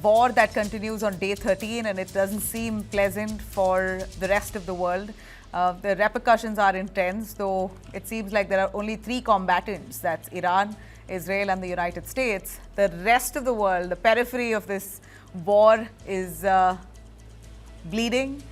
war that continues on day 13, and it doesn't seem pleasant for the rest of the world. The repercussions are intense, though it seems like there are only 3 combatants. That's Iran, Israel and the United States. The rest of the world, the periphery of this war, is bleeding.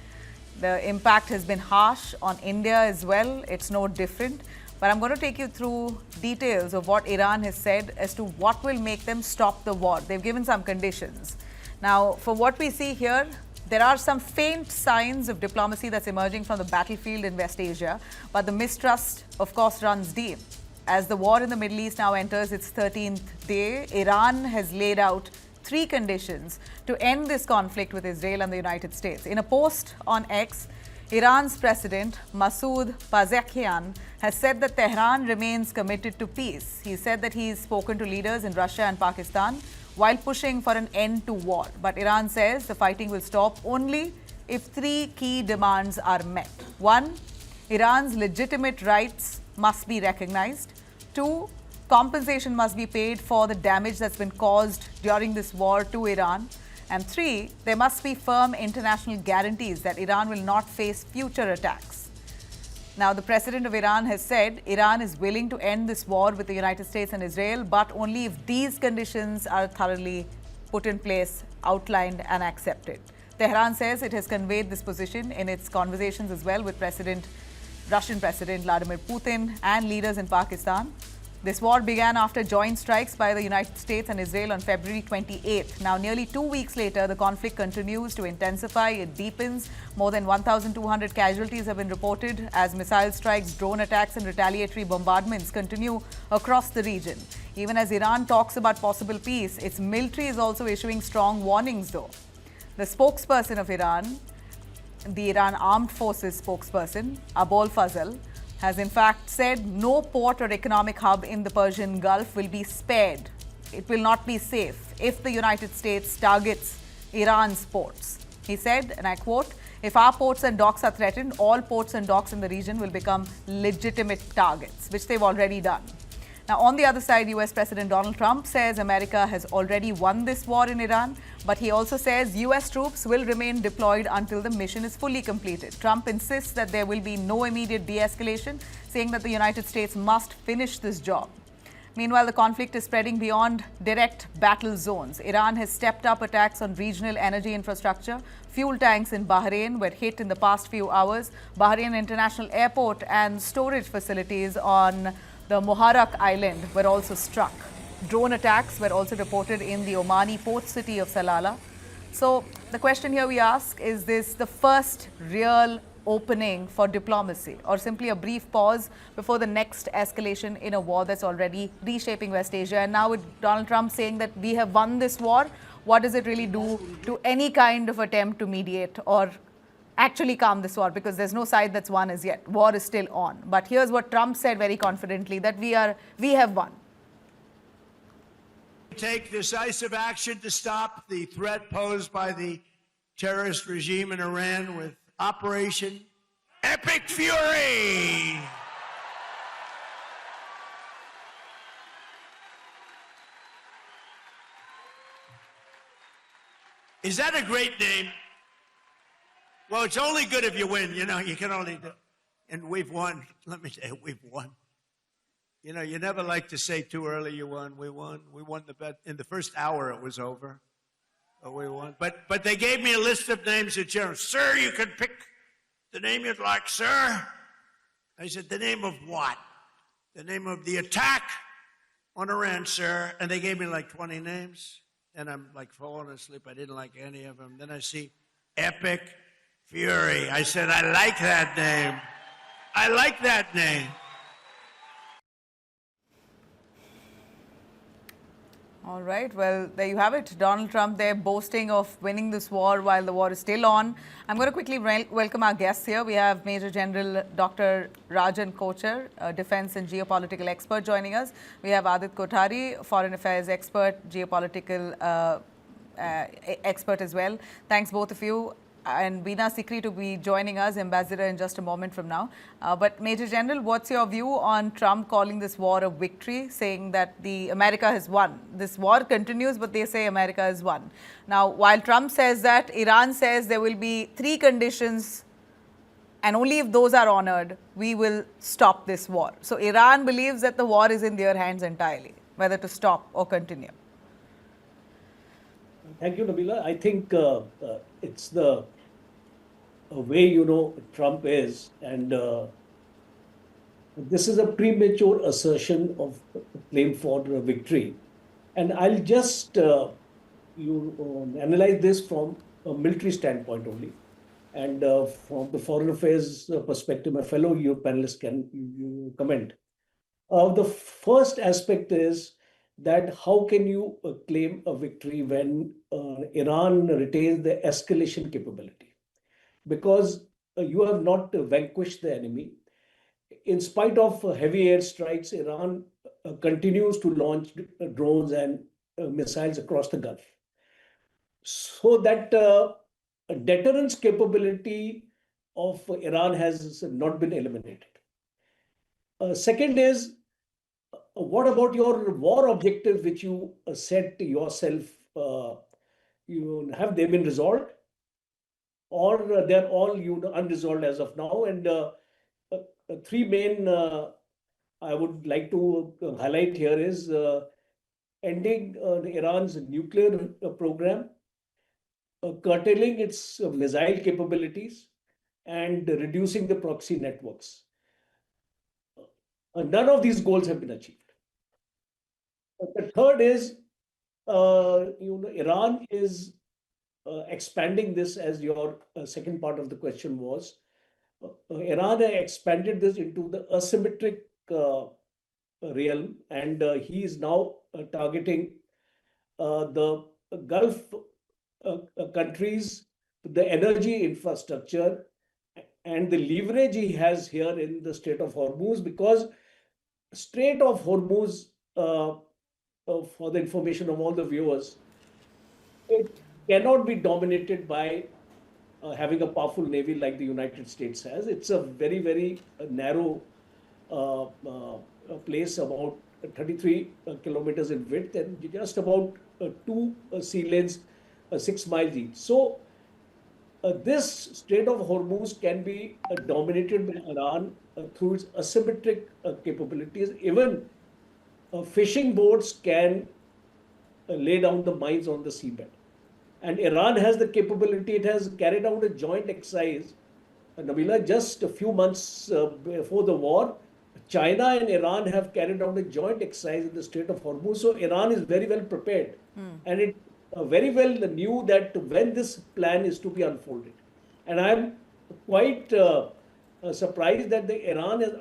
The impact has been harsh on India as well. It's no different. But I'm going to take you through details of what Iran has said as to what will make them stop the war. They've given some conditions. Now, for what we see here, there are some faint signs of diplomacy that's emerging from the battlefield in West Asia, but the mistrust, of course, runs deep. As the war in the Middle East now enters its 13th day, Iran has laid out 3 conditions to end this conflict with Israel and the United States. In a post on X, Iran's president, Masoud Pezeshkian, has said that Tehran remains committed to peace. He said that he's spoken to leaders in Russia and Pakistan while pushing for an end to war. But Iran says the fighting will stop only if 3 key demands are met. 1, Iran's legitimate rights must be recognized. 2, compensation must be paid for the damage that's been caused during this war to Iran. And 3, there must be firm international guarantees that Iran will not face future attacks. Now, the president of Iran has said Iran is willing to end this war with the United States and Israel, but only if these conditions are thoroughly put in place, outlined and accepted. Tehran says it has conveyed this position in its conversations as well with Russian President Vladimir Putin and leaders in Pakistan. This war began after joint strikes by the United States and Israel on February 28th. Now, nearly 2 weeks later, the conflict continues to intensify. It deepens. More than 1,200 casualties have been reported as missile strikes, drone attacks and retaliatory bombardments continue across the region. Even as Iran talks about possible peace, its military is also issuing strong warnings, though. The spokesperson of Iran, the Iran Armed Forces spokesperson, Abol Fazl, has in fact said no port or economic hub in the Persian Gulf will be spared. It will not be safe if the United States targets Iran's ports. He said, and I quote, "If our ports and docks are threatened, all ports and docks in the region will become legitimate targets," which they've already done. Now, on the other side, US President Donald Trump says America has already won this war in Iran, but he also says US troops will remain deployed until the mission is fully completed. Trump insists that there will be no immediate de-escalation, saying that the United States must finish this job. Meanwhile, the conflict is spreading beyond direct battle zones. Iran has stepped up attacks on regional energy infrastructure. Fuel tanks in Bahrain were hit in the past few hours. Bahrain International Airport and storage facilities on the Muharraq Island were also struck. Drone attacks were also reported in the Omani port city of Salalah. So the question here we ask, is this the first real opening for diplomacy, or simply a brief pause before the next escalation in a war that's already reshaping West Asia? And now with Donald Trump saying that we have won this war, what does it really do to any kind of attempt to mediate or actually calm this war? Because there's no side that's won as yet. War is still on. But here's what Trump said very confidently, that we have won. Take decisive action to stop the threat posed by the terrorist regime in Iran with Operation Epic Fury. Is that a great name? Well, it's only good if you win. You know, you can only do. And we've won. Let me tell you, we've won. You know, you never like to say too early you won. We won. We won the bet. In the first hour, it was over. But we won. But they gave me a list of names of generals. Sir, you can pick the name you'd like, sir. I said, the name of what? The name of the attack on Iran, sir. And they gave me like 20 names. And I'm like falling asleep. I didn't like any of them. Then I see Epic Fury. I said, I like that name. I like that name. All right. Well, there you have it. Donald Trump there boasting of winning this war while the war is still on. I'm going to quickly welcome our guests here. We have Major General Dr. Rajan Kochar, a defense and geopolitical expert, joining us. We have Adit Kothari, foreign affairs expert, geopolitical expert as well. Thanks, both of you. and Veena Sikri to be joining us, Ambassador, in just a moment from now. But Major General, what's your view on Trump calling this war a victory, saying that America has won? This war continues, but they say America has won. Now, while Trump says that, Iran says there will be 3 conditions, and only if those are honored, we will stop this war. So Iran believes that the war is in their hands entirely, whether to stop or continue. Thank you, Nabila. I think it's the way, Trump is, and this is a premature assertion of claim for victory. And I'll just analyze this from a military standpoint only. And from the foreign affairs perspective, my fellow you panelists can comment. The first aspect is that how can you claim a victory when Iran retains the escalation capability? Because you have not vanquished the enemy. In spite of heavy airstrikes, Iran continues to launch drones and missiles across the Gulf. So that deterrence capability of Iran has not been eliminated. Second is, what about your war objectives which you set yourself? Have they been resolved, or they're all unresolved as of now? And 3 main I would like to highlight here is ending Iran's nuclear program, curtailing its missile capabilities, and reducing the proxy networks. None of these goals have been achieved. The third is, Iran is expanding this, as your second part of the question was. Iran expanded this into the asymmetric realm, and he is now targeting the Gulf countries, the energy infrastructure, and the leverage he has here in the Strait of Hormuz, because Strait of Hormuz, for the information of all the viewers, it cannot be dominated by having a powerful navy like the United States has. It's a very, very narrow place, about 33 kilometers in width, and just about 2 sea lanes, 6 miles each. So this Strait of Hormuz can be dominated by Iran through its asymmetric capabilities. Even fishing boats can lay down the mines on the seabed. And Iran has the capability. It has carried out a joint exercise, Nabila, just a few months before the war. China and Iran have carried out a joint exercise in the Strait of Hormuz. So Iran is very well prepared. And it very well knew that when this plan is to be unfolded. And I'm quite surprised that the Iran has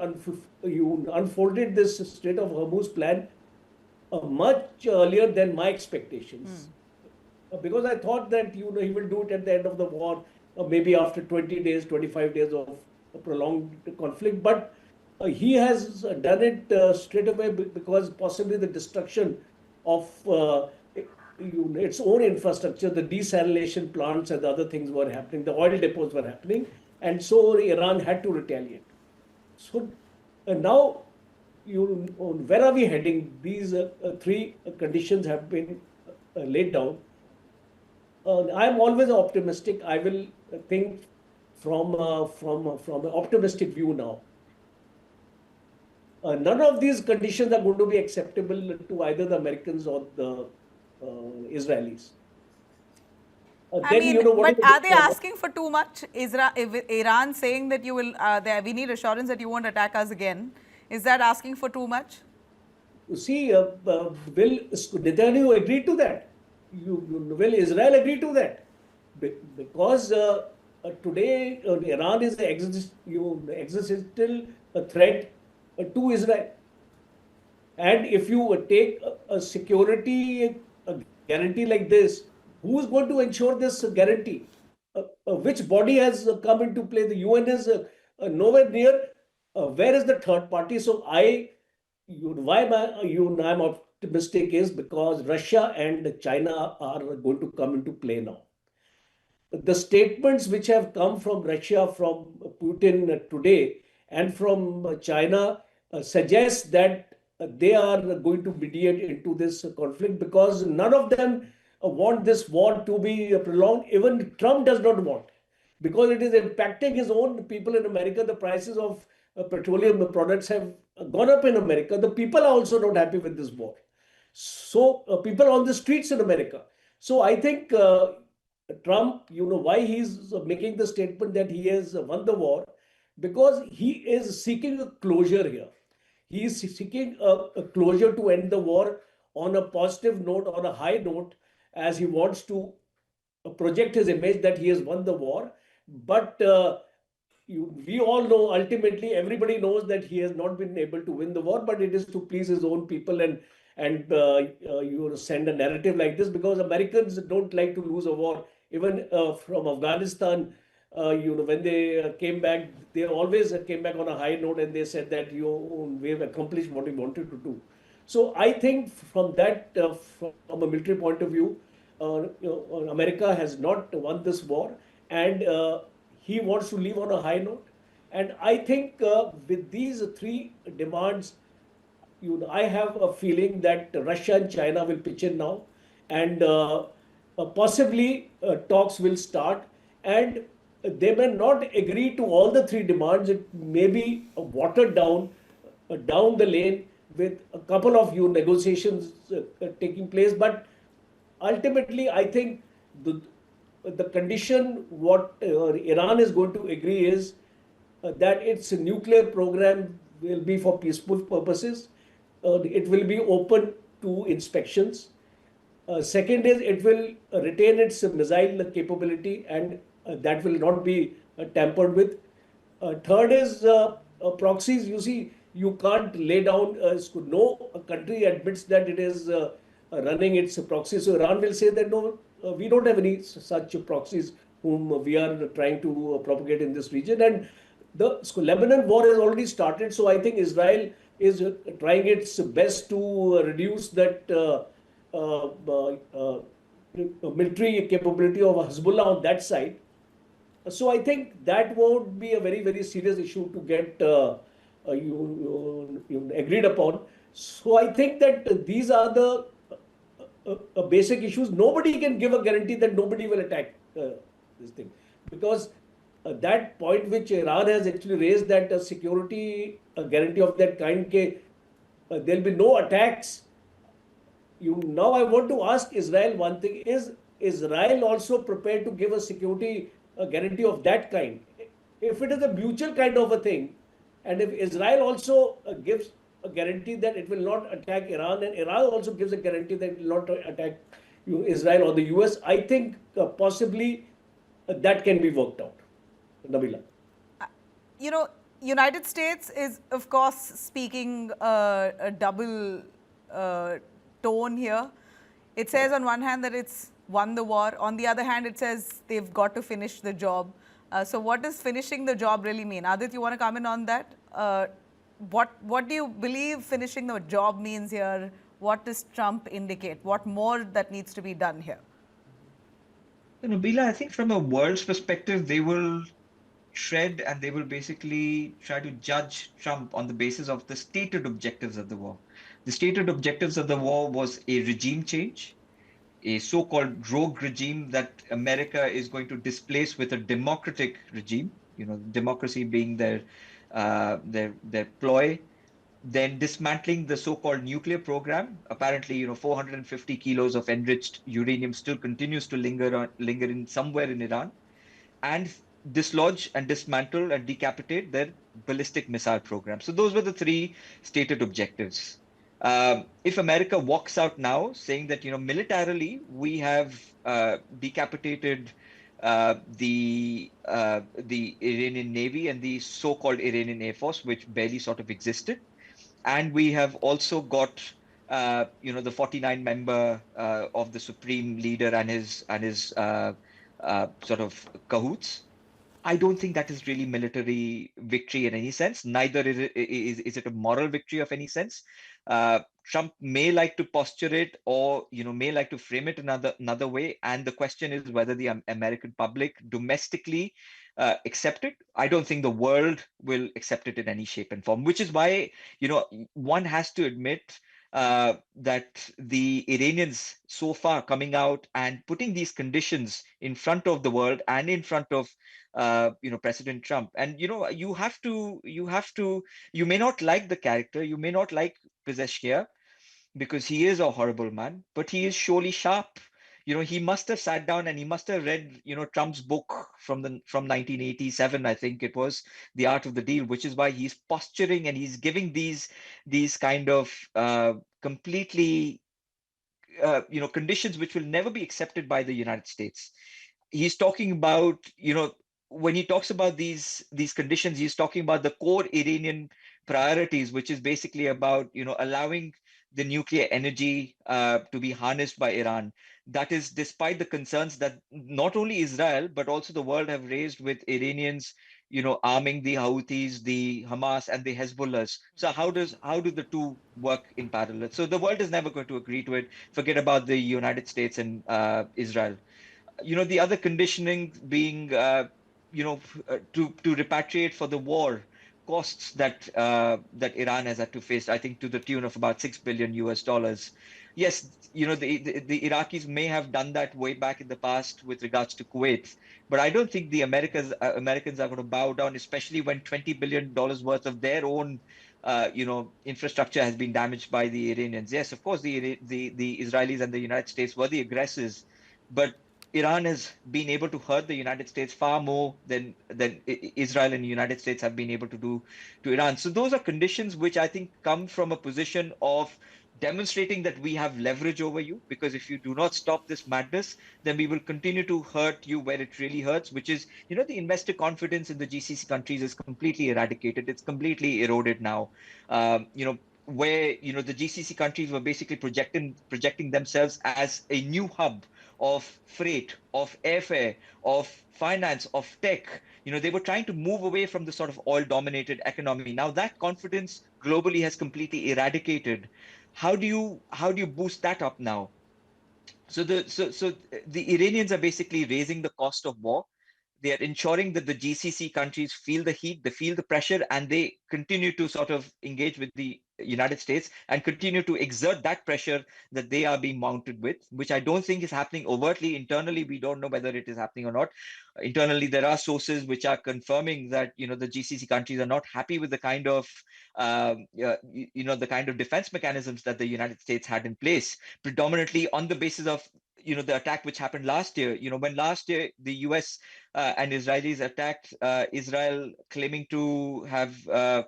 unfolded this Strait of Hormuz plan much earlier than my expectations. Because I thought that he will do it at the end of the war, maybe after 20 days, 25 days of a prolonged conflict. But he has done it straight away, because possibly the destruction of its own infrastructure, the desalination plants and the other things were happening, the oil depots were happening, and so Iran had to retaliate. So now, where are we heading? These 3 conditions have been laid down. I'm always optimistic. I will think from an optimistic view now. None of these conditions are going to be acceptable to either the Americans or the Israelis. I mean, but are they asking for too much? Iran saying that we need assurance that you won't attack us again. Is that asking for too much? You see, will Netanyahu agree to that? Will Israel agree to that? Because today Iran is an existential threat to Israel. And if you take a security guarantee like this, who is going to ensure this guarantee? Which body has come into play? The UN is nowhere near. Where is the third party? So why I'm optimistic is because Russia and China are going to come into play now. the statements which have come from Russia, from Putin today, and from China suggest that they are going to mediate into this conflict, because none of them want this war to be prolonged. Even Trump does not want, because it is impacting his own people in America. The prices of petroleum products have gone up in America. The people are also not happy with this war. So people on the streets in America. So I think Trump, why he's making the statement that he has won the war, because he is seeking a closure here. He is seeking a closure to end the war on a positive note, on a high note, as he wants to project his image that he has won the war. But we all know, ultimately everybody knows that he has not been able to win the war, but it is to please his own people and send a narrative like this, because Americans don't like to lose a war. Even from Afghanistan, when they came back, they always came back on a high note, and they said that we have accomplished what we wanted to do. So I think from that, from a military point of view, America has not won this war, and he wants to leave on a high note. And I think with these three demands, I have a feeling that Russia and China will pitch in now, and possibly talks will start, and they may not agree to all the three demands. It may be watered down the lane, with a couple of negotiations taking place. But ultimately, I think the condition what Iran is going to agree is that its nuclear program will be for peaceful purposes. It will be open to inspections. Second is, it will retain its missile capability, and that will not be tampered with. Third is proxies. You see, you can't lay down, no country admits that it is running its proxies. So Iran will say that no, we don't have any such proxies whom we are trying to propagate in this region. And the Lebanon war has already started. So I think Israel is trying its best to reduce that military capability of Hezbollah on that side. So I think that won't be a very, very serious issue to get agreed upon. So I think that these are the basic issues. Nobody can give a guarantee that nobody will attack this thing, because that point which Iran has actually raised, that a security guarantee of that kind, there'll be no attacks. Now I want to ask Israel one thing: is Israel also prepared to give a security guarantee of that kind? If it is a mutual kind of a thing, and if Israel also gives a guarantee that it will not attack Iran, and Iran also gives a guarantee that it will not attack Israel or the US, I think possibly that can be worked out. Nabila. United States is, of course, speaking a double tone here. It says on one hand that it's won the war. On the other hand, it says they've got to finish the job. So what does finishing the job really mean? Adit, you want to comment on that? What do you believe finishing the job means here? What does Trump indicate? What more that needs to be done here? Nabila, I think from a world's perspective, they will tread and they will basically try to judge Trump on the basis of the stated objectives of the war. The stated objectives of the war was a regime change, a so-called rogue regime that America is going to displace with a democratic regime, democracy being their ploy. Then dismantling the so-called nuclear program. Apparently, 450 kilos of enriched uranium still continues to linger in somewhere in Iran, and dislodge and dismantle and decapitate their ballistic missile program. So those were the three stated objectives. If America walks out now saying that, militarily we have decapitated the Iranian Navy and the so-called Iranian Air Force, which barely sort of existed, and we have also got the 49-member of the Supreme Leader and his sort of cahoots. I don't think that is really military victory in any sense. Neither is it a moral victory of any sense. Trump may like to posture it, or may like to frame it another way. And the question is whether the American public domestically accept it. I don't think the world will accept it in any shape and form, which is why one has to admit that the Iranians so far coming out and putting these conditions in front of the world and in front of President Trump. And you may not like the character, you may not like Pezeshkian, because he is a horrible man, but he is surely sharp. He must have sat down and he must have read, Trump's book from 1987, I think it was, The Art of the Deal, which is why he's posturing and he's giving these kind of completely conditions which will never be accepted by the United States. He's talking about, when he talks about these conditions, he's talking about the core Iranian priorities, which is basically about allowing the nuclear energy to be harnessed by Iran. That is despite the concerns that not only Israel but also the world have raised with Iranians arming the Houthis, the Hamas, and the Hezbollahs. So how do the two work in parallel? So the world is never going to agree to it. Forget about the United States and Israel. The other conditioning being to repatriate for the war costs that Iran has had to face, I think to the tune of about $6 billion US. Yes, the Iraqis may have done that way back in the past with regards to Kuwait, but I don't think the Americans are going to bow down, especially when $20 billion worth of their own infrastructure has been damaged by the Iranians. Yes, of course, the Israelis and the United States were the aggressors, but Iran has been able to hurt the United States far more than Israel and the United States have been able to do to Iran. So those are conditions which I think come from a position of demonstrating that we have leverage over you, because if you do not stop this madness, then we will continue to hurt you where it really hurts, which is, the investor confidence in the GCC countries is completely eradicated. It's completely eroded now. Where the GCC countries were basically projecting themselves as a new hub of freight, of airfare, of finance, of tech. They were trying to move away from the sort of oil-dominated economy. Now that confidence globally has completely eradicated. How do you boost that up now? So the Iranians are basically raising the cost of war. They are ensuring that the GCC countries feel the heat, they feel the pressure, and they continue to sort of engage with the United States and continue to exert that pressure that they are being mounted with, which I don't think is happening overtly. Internally, we don't know whether it is happening or not. Internally, there are sources which are confirming that the GCC countries are not happy with the kind of the kind of defense mechanisms that the United States had in place, predominantly on the basis of the attack which happened last year. When last year the US and Israelis attacked Israel, claiming to have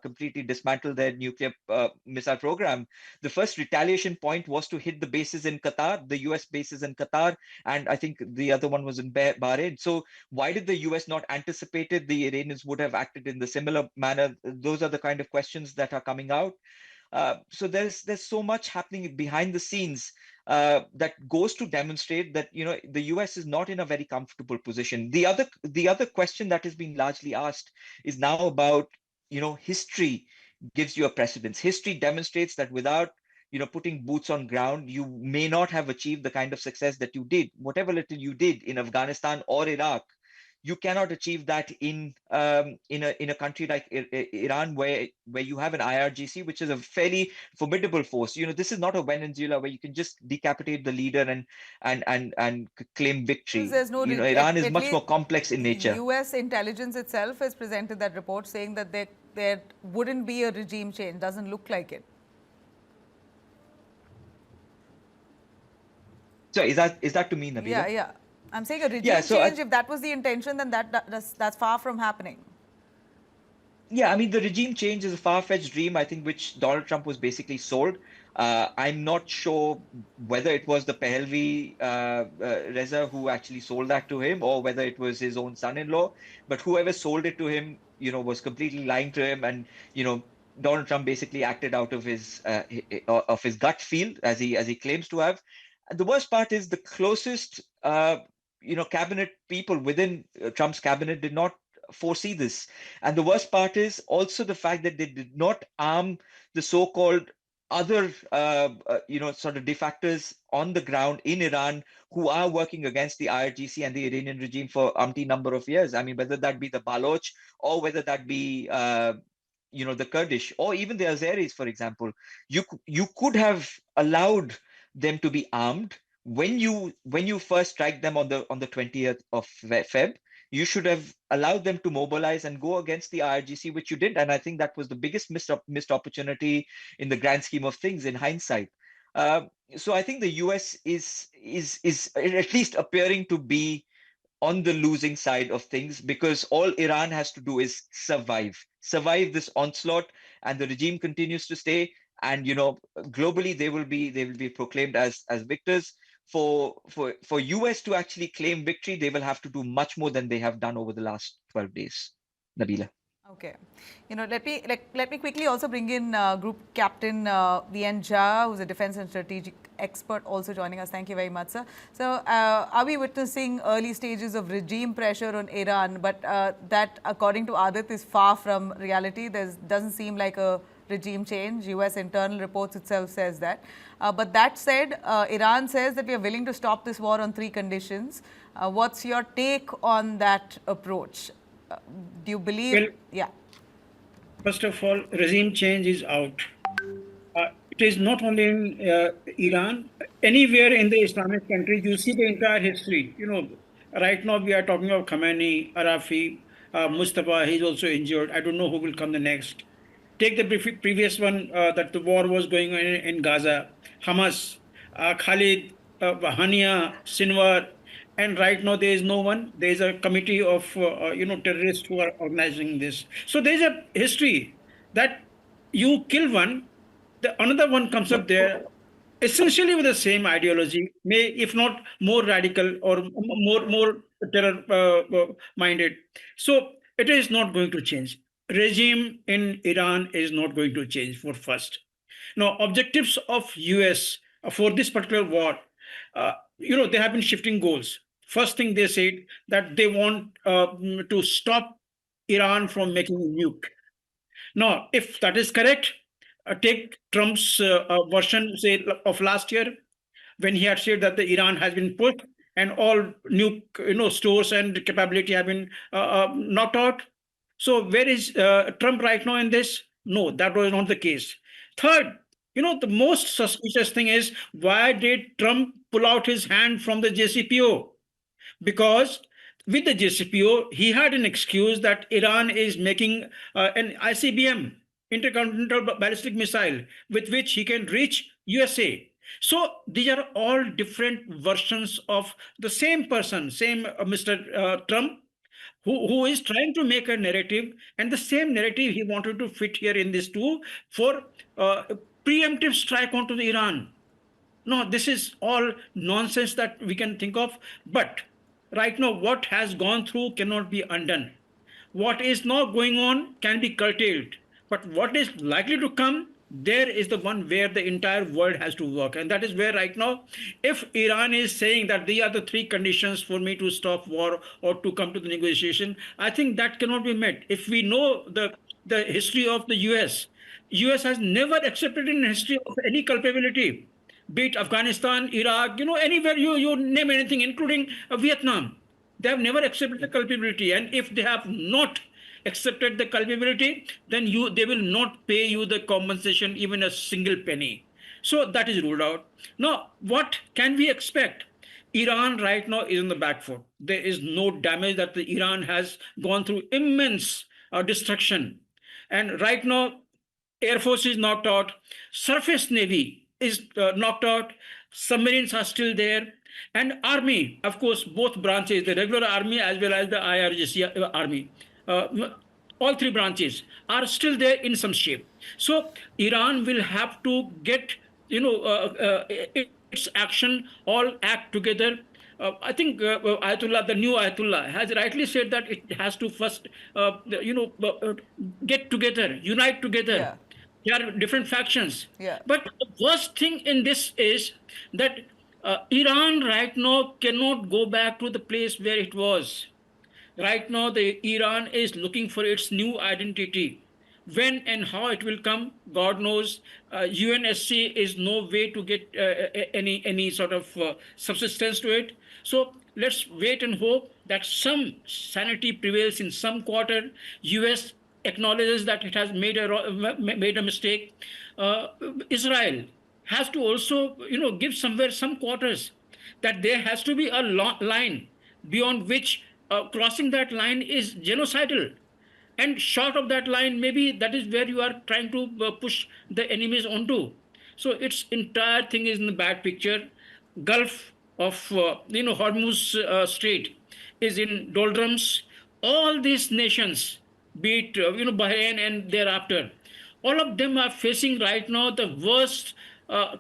completely dismantled their nuclear missile program, the first retaliation point was to hit the bases in Qatar, the US bases in Qatar, and I think the other one was in Bahrain. So why did the US not anticipate it? The Iranians would have acted in the similar manner. Those are the kind of questions that are coming out. So there's so much happening behind the scenes that goes to demonstrate that the US is not in a very comfortable position. The other question that has been largely asked is now about history gives you a precedence. History demonstrates that without putting boots on ground, you may not have achieved the kind of success that you did. Whatever little you did in Afghanistan or Iraq, you cannot achieve that in a country like Iran, where you have an IRGC, which is a fairly formidable force. This is not a Venezuela where you can just decapitate the leader and claim victory. There's no Iran is much more complex in nature. US intelligence itself has presented that report saying that there wouldn't be a regime change. Doesn't look like it. So is that to me, Nabila? Yeah. I'm saying a regime change, if that was the intention, then that's far from happening. Yeah, I mean, the regime change is a far-fetched dream, I think, which Donald Trump was basically sold. I'm not sure whether it was the Pahlavi Reza who actually sold that to him, or whether it was his own son-in-law. But whoever sold it to him, was completely lying to him, and Donald Trump basically acted out of his gut feel, as he claims to have. And the worst part is the closest cabinet people within Trump's cabinet did not foresee this. And the worst part is also the fact that they did not arm the so-called other sort of defectors on the ground in Iran who are working against the IRGC and the Iranian regime for umpteen number of years. I mean, whether that be the Baloch or whether that be the Kurdish or even the Azeris, for example, you could have allowed them to be armed when you first strike them on the 20th of Feb. You should have allowed them to mobilize and go against the IRGC, which you did, and I think that was the biggest missed opportunity in the grand scheme of things in hindsight. So I think the US is at least appearing to be on the losing side of things, because all Iran has to do is survive this onslaught, and the regime continues to stay. And globally they will be proclaimed as victors. For US to actually claim victory, they will have to do much more than they have done over the last 12 days. Nabila. Okay. Let me quickly also bring in Group Captain VN Jha, who's a defense and strategic expert, also joining us. Thank you very much, sir. So, are we witnessing early stages of regime pressure on Iran, but that, according to Adit, is far from reality? There doesn't seem like a regime change. US internal reports itself says that. But that said, Iran says that we are willing to stop this war on 3 conditions. What's your take on that approach? Do you believe? Well, yeah. First of all, regime change is out. It is not only in Iran. Anywhere in the Islamic countries, you see the entire history. Right now we are talking of Khamenei, Arafi, Mustafa. He's also injured. I don't know who will come the next. Take the previous one, that the war was going on in Gaza, Hamas, Khalid, Hania, Sinwar. And right now there is no one. There is a committee of terrorists who are organizing this. So there is a history that you kill one, another one comes up there, essentially with the same ideology, if not more radical or more terror minded. So it is not going to change. Regime in Iran is not going to change, for first. Now, objectives of US for this particular war, they have been shifting goals. First thing they said that they want to stop Iran from making a nuke. Now, if that is correct, take Trump's version, say, of last year, when he had said that the Iran has been pushed and all nuke stores and capability have been knocked out. So where is Trump right now in this? No, that was not the case. Third, the most suspicious thing is, why did Trump pull out his hand from the JCPO? Because with the JCPO, he had an excuse that Iran is making an ICBM, intercontinental ballistic missile, with which he can reach USA. So these are all different versions of the same person, same Mr. Trump, who is trying to make a narrative, and the same narrative he wanted to fit here in this too, for preemptive strike onto the Iran. No, this is all nonsense that we can think of. But right now, what has gone through cannot be undone. What is now going on can be curtailed. But what is likely to come, there is the one where the entire world has to work. And that is where right now, if Iran is saying that these are the 3 conditions for me to stop war or to come to the negotiation, I think that cannot be met. If we know the history of the US has never accepted in history of any culpability, be it Afghanistan, Iraq, anywhere you name anything, including Vietnam. They have never accepted the culpability. And if they have not accepted the culpability, then they will not pay you the compensation, even a single penny. So that is ruled out. Now, what can we expect? Iran right now is on the back foot. There is no damage that Iran has gone through immense destruction. And right now, Air Force is knocked out. Surface Navy is knocked out. Submarines are still there. And army, of course, both branches, the regular army as well as the IRGC army, all 3 branches are still there in some shape. So Iran will have to get, its action all act together. I think Ayatollah, the new Ayatollah, has rightly said that it has to first, get together, unite together. Yeah. There are different factions. Yeah. But the worst thing in this is that Iran right now cannot go back to the place where it was. Right now, Iran is looking for its new identity, When and how it will come, God knows. UNSC is no way to get any sort of subsistence to it. So let's wait and hope that some sanity prevails in some quarter. US acknowledges that it has made a mistake. Israel has to also, give somewhere some quarters, that there has to be a line beyond which crossing that line is genocidal. And short of that line, maybe that is where you are trying to push the enemies onto. So its entire thing is in the bad picture. Gulf of Hormuz Strait is in doldrums. All these nations, be it Bahrain and thereafter, all of them are facing right now the worst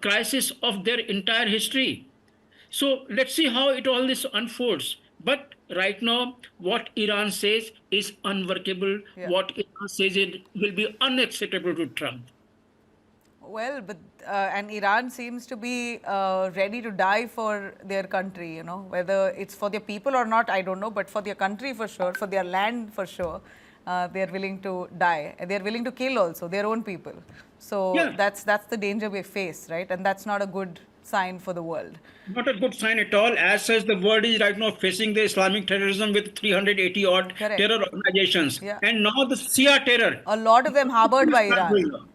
crisis of their entire history. So let's see how it all this unfolds. But right now, what Iran says is unworkable. Yeah. What Iran says it will be unacceptable to Trump. Well, but and Iran seems to be ready to die for their country, whether it's for their people or not, I don't know, but for their country for sure, for their land for sure, they're willing to die. And they're willing to kill also their own people. So Yeah. that's the danger we face, right? And that's not a good sign for the world. Not a good sign at all. As such, the world is right now facing the Islamic terrorism with 380 odd Correct. terror organizations. Yeah. And now the Shia terror. A lot of them harbored by Iran.